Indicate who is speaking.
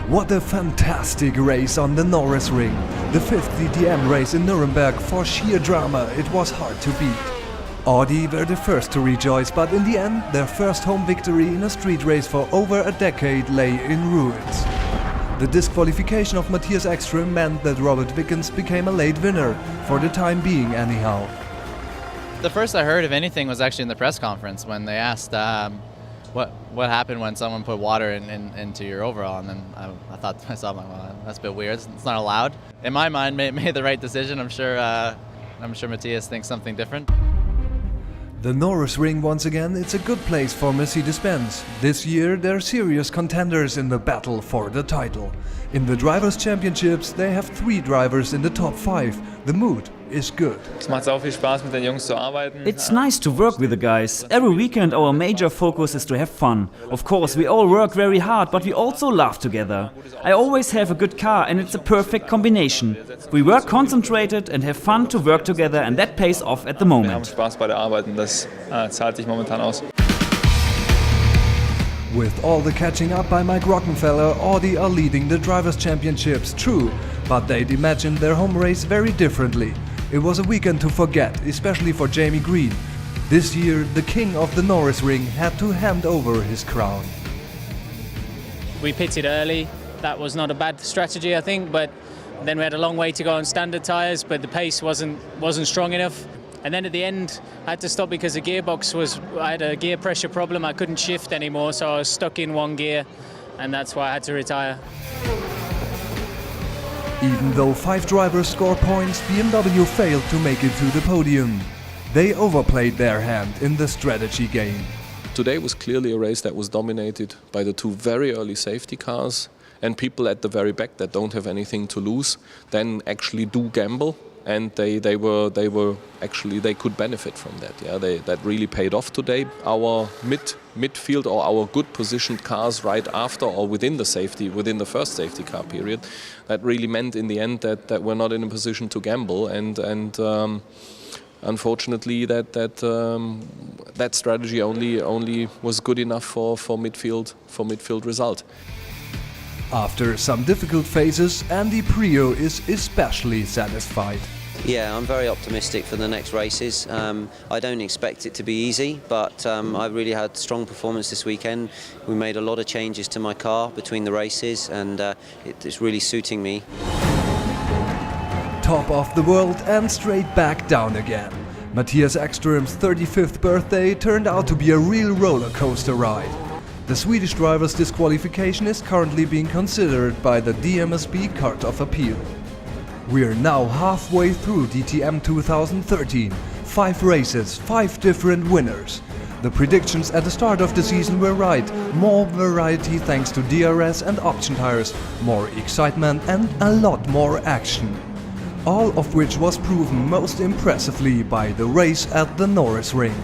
Speaker 1: What a fantastic race on the Norisring. The 5th DTM race in Nuremberg. For sheer drama, it was hard to beat. Audi were the first to rejoice, but in the end, their first home victory in a street race for over a decade lay in ruins. The disqualification of Matthias Ekström meant that Robert Wickens became a late winner, for the time being anyhow.
Speaker 2: The first I heard of anything was actually in the press conference when they asked what happened when someone put water into your overall, and then I thought to myself, well, that's a bit weird. It's not allowed. In my mind, made the right decision. I'm sure Matthias thinks something different.
Speaker 1: The Norisring, once again, it's a good place for Mercedes-Benz. This year they're serious contenders in the battle for the title. In the Drivers' Championships they have 3 drivers in the top 5. The mood is good.
Speaker 3: Es macht sau viel Spaß, mit den Jungs zu arbeiten.
Speaker 4: It's nice to work with the guys. Every weekend our major focus is to have fun. Of course, we all work very hard, but we also laugh together. I always have a good car and it's a perfect combination. We work concentrated and have fun to work together, and that pays off at the
Speaker 3: Wir haben
Speaker 4: moment.
Speaker 3: Spaß bei der Arbeit und das zahlt sich momentan aus.
Speaker 1: With all the catching up by Mike Rockenfeller, Audi are leading the Drivers' Championships, true, but they'd imagined their home race very differently. It was a weekend to forget, especially for Jamie Green. This year, the king of the Norisring had to hand over his crown.
Speaker 5: We pitted early. That was not a bad strategy, I think, but then we had a long way to go on standard tyres, but the pace wasn't strong enough. And then at the end, I had to stop because the gearbox I had a gear pressure problem. I couldn't shift anymore, so I was stuck in one gear, and that's why I had to retire.
Speaker 1: Even though 5 drivers score points, BMW failed to make it to the podium. They overplayed their hand in the strategy game.
Speaker 6: Today was clearly a race that was dominated by the 2 very early safety cars, and people at the very back that don't have anything to lose then actually do gamble, and they could benefit from that. Yeah, that really paid off today. Our midfield or our good positioned cars right after or within the first safety car period, that really meant in the end that we're not in a position to gamble, and unfortunately that strategy only was good enough for midfield result.
Speaker 1: After some difficult phases, Andy Prio is especially satisfied.
Speaker 7: Yeah, I'm very optimistic for the next races. I don't expect it to be easy, but I really had strong performance this weekend. We made a lot of changes to my car between the races, and it's really suiting me.
Speaker 1: Top of the world and straight back down again. Matthias Ekström's 35th birthday turned out to be a real roller coaster ride. The Swedish driver's disqualification is currently being considered by the DMSB Court of Appeal. We're now halfway through DTM 2013. 5 races, 5 different winners. The predictions at the start of the season were right. More variety thanks to DRS and option tires, more excitement and a lot more action. All of which was proven most impressively by the race at the Norisring.